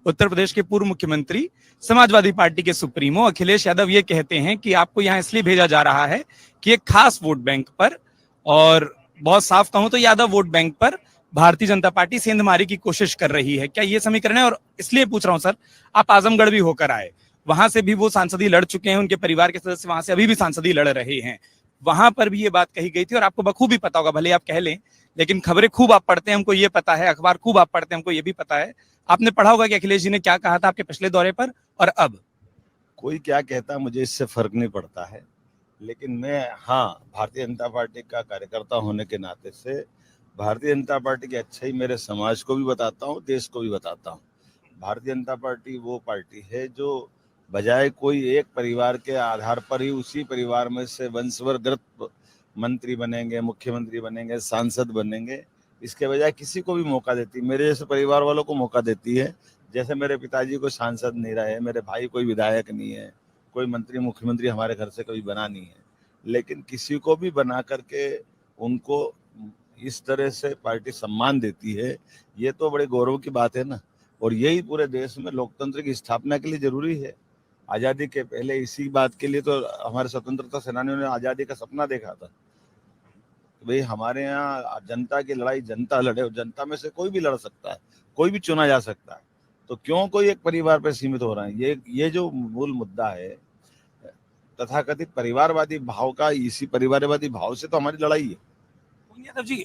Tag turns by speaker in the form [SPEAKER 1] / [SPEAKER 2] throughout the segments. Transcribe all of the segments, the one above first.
[SPEAKER 1] उत्तर प्रदेश के पूर्व मुख्यमंत्री, समाजवादी पार्टी के सुप्रीमो अखिलेश यादव ये कहते हैं कि आपको यहाँ इसलिए भेजा जा रहा है कि एक खास वोट बैंक पर, और बहुत साफ कहूं तो यादव वोट बैंक पर भारतीय जनता पार्टी सेंधमारी की कोशिश कर रही है। क्या ये समीकरण है? और इसलिए पूछ रहा हूं सर, आप आजमगढ़ भी होकर आए, वहां से भी वो सांसदी लड़ चुके हैं, उनके परिवार के सदस्य वहां से अभी भी सांसदी लड़ रहे हैं, वहां पर भी ये बात कही गई थी और आपको बखूबी पता होगा, भले आप कह लें, लेकिन खबरें खूब आप पढ़ते हैं, हमको ये पता है, अखबार खूब आप पढ़ते हैं, हमको ये भी पता है। आपने पढ़ा होगा कि अखिलेश जी ने क्या कहा था आपके पिछले दौरे पर और अब।
[SPEAKER 2] कोई क्या कहता मुझे इससे फर्क नहीं पड़ता है, लेकिन मैं हाँ भारतीय जनता पार्टी का कार्यकर्ता होने के नाते से भारतीय जनता पार्टी की अच्छाई मेरे समाज को भी बताता हूँ, देश को भी बताता हूँ। भारतीय जनता पार्टी वो पार्टी है जो बजाय कोई एक परिवार के आधार पर ही उसी परिवार में से वंशवरगत मंत्री बनेंगे, मुख्यमंत्री बनेंगे, सांसद बनेंगे, इसके बजाय किसी को भी मौका देती, मेरे जैसे परिवार वालों को मौका देती है। जैसे मेरे पिताजी को सांसद नहीं रहे, मेरे भाई कोई विधायक नहीं है, कोई मंत्री मुख्यमंत्री हमारे घर से कभी बना नहीं है, लेकिन किसी को भी बना करके उनको इस तरह से पार्टी सम्मान देती है, ये तो बड़े गौरव की बात है ना। और यही पूरे देश में लोकतंत्र की स्थापना के लिए जरूरी है। आज़ादी के पहले इसी बात के लिए तो हमारे स्वतंत्रता सेनानियों ने आज़ादी का सपना देखा था। भाई हमारे यहाँ जनता की लड़ाई जनता लड़े, और जनता में से कोई भी लड़ सकता है, कोई भी चुना जा सकता है, तो क्यों कोई एक परिवार पर सीमित हो रहा है? ये जो मूल मुद्दा है तथाकथित परिवारवादी भाव का, इसी परिवारवादी भाव से तो हमारी लड़ाई है।
[SPEAKER 1] यादव जी,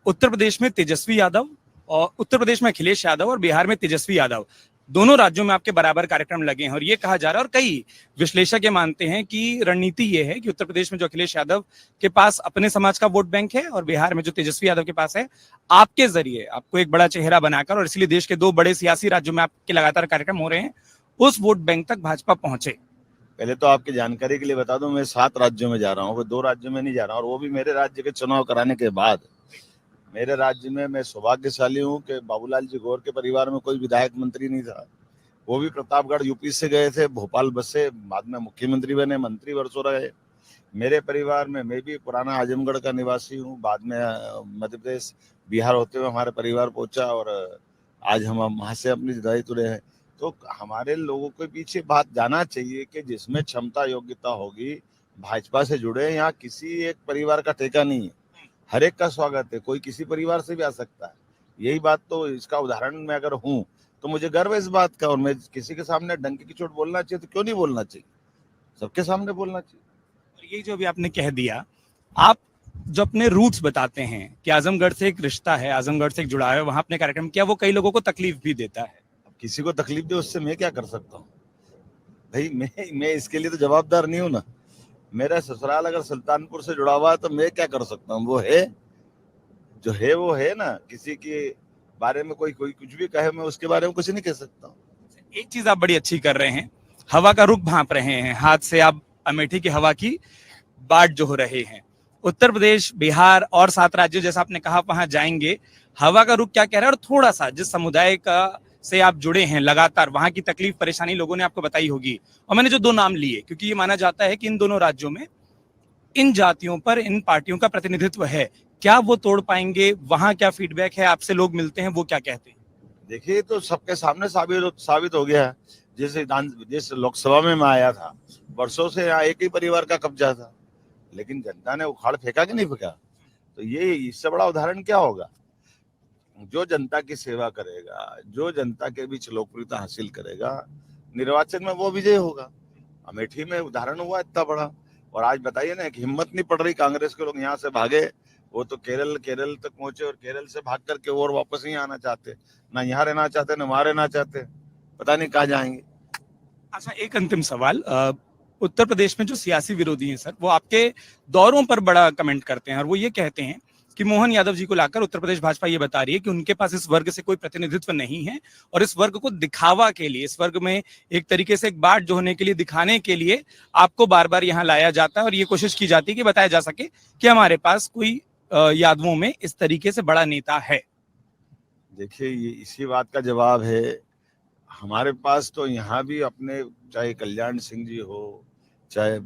[SPEAKER 1] उत्तर प्रदेश में तेजस्वी यादव, और उत्तर प्रदेश में अखिलेश यादव और बिहार में तेजस्वी यादव, दोनों राज्यों में आपके बराबर कार्यक्रम लगे हैं और ये कहा जा रहा है, और कई विश्लेषक ये मानते हैं कि रणनीति ये है कि उत्तर प्रदेश में जो अखिलेश यादव के पास अपने समाज का वोट बैंक है और बिहार में जो तेजस्वी यादव के पास है, आपके जरिए आपको एक बड़ा चेहरा बनाकर, और इसलिए देश के दो बड़े सियासी राज्यों में आपके लगातार कार्यक्रम हो रहे हैं, उस वोट बैंक तक भाजपा पहुंचे।
[SPEAKER 2] पहले तो आपकी जानकारी के लिए बता दूं, मैं 7 राज्यों में जा रहा हूँ, वो 2 राज्यों में नहीं जा रहा हूँ, और वो भी मेरे राज्य के चुनाव कराने के बाद। मेरे राज्य में मैं सौभाग्यशाली हूँ कि बाबूलाल जी गौर के परिवार में कोई विधायक मंत्री नहीं था, वो भी प्रतापगढ़ यूपी से गए थे, भोपाल बसे, बाद में मुख्यमंत्री बने, मंत्री वर्षों रहे। मेरे परिवार में मैं भी पुराना आजमगढ़ का निवासी हूँ, बाद में मध्य प्रदेश बिहार होते हुए हमारे परिवार पहुंचा, और आज हम वहाँ से अपनी दायित्व रहे हैं। तो हमारे लोगों के पीछे बात जाना चाहिए कि जिसमें क्षमता योग्यता होगी भाजपा से जुड़े। यहाँ किसी एक परिवार का ठेका नहीं है, हर एक का स्वागत है, कोई किसी परिवार से भी आ सकता है। यही बात तो, इसका उदाहरण मैं अगर हूँ तो मुझे गर्व है इस बात का, और मैं किसी के सामने डंके की चोट बोलना चाहिए तो क्यों नहीं बोलना चाहिए, सबके सामने बोलना चाहिए।
[SPEAKER 1] ये जो भी आपने कह दिया, आप जो अपने रूट्स बताते हैं कि आजमगढ़ से एक रिश्ता है, आजमगढ़ से एक जुड़ाव है, वहां अपने कार्यक्रम किया, वो कई लोगों को तकलीफ भी देता है।
[SPEAKER 2] अब किसी को तकलीफ दे उससे मैं क्या कर सकता हूँ भाई, मैं इसके लिए तो जवाबदार नहीं हूँ ना। मेरा ससुराल अगर सुल्तानपुर से जुड़ा हुआ है तो मैं क्या कर सकता हूँ, वो है जो है वो है ना। किसी के बारे में कोई कोई कुछ भी कहे, मैं उसके बारे में कुछ नहीं कह सकता हूँ।
[SPEAKER 1] एक चीज आप बड़ी अच्छी कर रहे हैं, हवा का रुख भांप रहे हैं, हाथ से आप अमेठी की हवा की बाट जो हो रहे हैं। उत्तर प्रदेश, बिहार और 7 राज्यों जैसा आपने कहा वहां जाएंगे, हवा का रुख क्या कह रहा है, और थोड़ा सा जिस समुदाय का से आप जुड़े हैं लगातार, वहां की तकलीफ परेशानी लोगों ने आपको बताई होगी। और मैंने जो 2 नाम लिए, क्योंकि ये माना जाता है कि इन दोनों राज्यों में इन जातियों पर इन पार्टियों का प्रतिनिधित्व है, क्या वो तोड़ पाएंगे? वहां क्या फीडबैक है, आपसे लोग मिलते हैं, वो क्या कहते हैं?
[SPEAKER 2] देखिए, तो सबके सामने साबित हो गया है। जिस लोकसभा में मैं आया था, वर्षों से यहाँ एक ही परिवार का कब्जा था, लेकिन जनता ने उखाड़ फेंका कि नहीं फेंका? तो ये इससे बड़ा उदाहरण क्या होगा? जो जनता की सेवा करेगा, जो जनता के बीच लोकप्रियता हासिल करेगा, निर्वाचन में वो विजय होगा। अमेठी में उदाहरण हुआ इतना बड़ा, और आज बताइए ना कि हिम्मत नहीं पड़ रही कांग्रेस के लोग यहाँ से भागे, वो तो केरल तक पहुंचे, और केरल से भाग करके और वापस नहीं आना चाहते, ना यहाँ रहना चाहते, ना वहां रहना चाहते, पता नहीं कहाँ जाएंगे।
[SPEAKER 1] अच्छा, एक अंतिम सवाल, उत्तर प्रदेश में जो सियासी विरोधी हैं सर, वो आपके दौरों पर बड़ा कमेंट करते हैं और वो ये कहते हैं कि मोहन यादव जी को लाकर उत्तर प्रदेश भाजपा ये बता रही है कि उनके पास इस वर्ग से कोई प्रतिनिधित्व नहीं है, और इस वर्ग को दिखावा के लिए, इस वर्ग में एक तरीके से एक बाट जो होने के लिए, दिखाने के लिए आपको बार बार यहाँ लाया जाता है, और ये कोशिश की जाती है कि बताया जा सके कि हमारे पास कोई यादवों में इस तरीके से बड़ा नेता है।
[SPEAKER 2] देखिए, ये इसी बात का जवाब है। हमारे पास तो यहाँ भी अपने, चाहे कल्याण सिंह जी हो, चाहे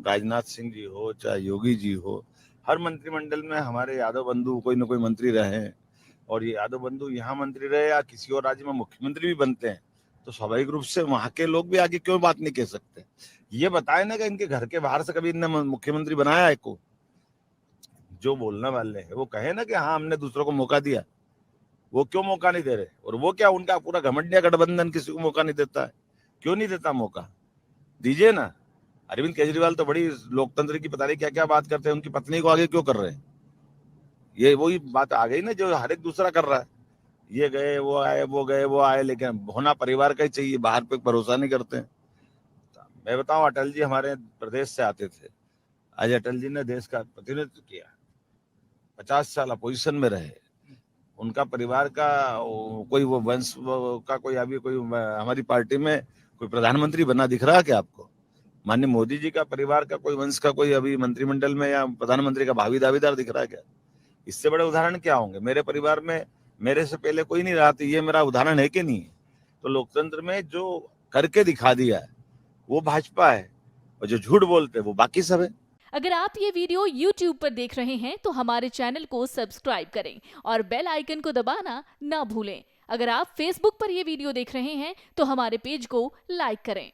[SPEAKER 2] राजनाथ सिंह जी हो, चाहे योगी जी हो, हर मंत्रिमंडल में हमारे यादव बंधु कोई ना कोई मंत्री रहे हैं। और ये यादव बंधु यहाँ मंत्री रहे या किसी और राज्य में मुख्यमंत्री भी बनते हैं, तो स्वाभाविक रूप से वहां के लोग भी आगे क्यों बात नहीं कह सकते? ये बताए ना कि इनके घर के बाहर से कभी इनने मुख्यमंत्री बनाया है को? जो बोलने वाले हैं वो कहे ना कि हाँ हमने दूसरों को मौका दिया। वो क्यों मौका नहीं दे रहे? और वो क्या उनका पूरा घमंडिया गठबंधन किसी को मौका नहीं देता है? क्यों नहीं देता मौका? दीजिए ना। अरविंद केजरीवाल तो बड़ी लोकतंत्र की पता नहीं क्या क्या बात करते हैं, उनकी पत्नी को आगे क्यों कर रहे हैं? ये वही बात आ गई ना जो हर एक दूसरा कर रहा है। ये गए वो आए, वो गए वो आए, लेकिन होना परिवार का ही चाहिए, बाहर पे भरोसा नहीं करते हैं। मैं बताऊं, अटल जी हमारे प्रदेश से आते थे। आज अटल जी ने देश का प्रतिनिधित्व किया, 50 साल अपोजिशन में रहे। उनका परिवार का कोई वो वंश का कोई अभी कोई हमारी पार्टी में कोई प्रधानमंत्री बना दिख रहा है क्या आपको? माननीय मोदी जी का परिवार का कोई वंश का कोई अभी मंत्रिमंडल में या प्रधानमंत्री का भावी दावेदार दिख रहा है क्या? इससे बड़े उदाहरण क्या होंगे? मेरे परिवार में मेरे से पहले कोई नहीं रहा, तो ये मेरा उदाहरण है कि नहीं? तो लोकतंत्र में जो करके दिखा दिया है वो भाजपा है, और जो झूठ बोलते हैं वो बाकी सब है।
[SPEAKER 3] अगर आप ये वीडियो YouTube पर देख रहे हैं तो हमारे चैनल को सब्सक्राइब करें और बेल आइकन को दबाना ना भूलें। अगर आप Facebook पर ये वीडियो देख रहे हैं तो हमारे पेज को लाइक करें।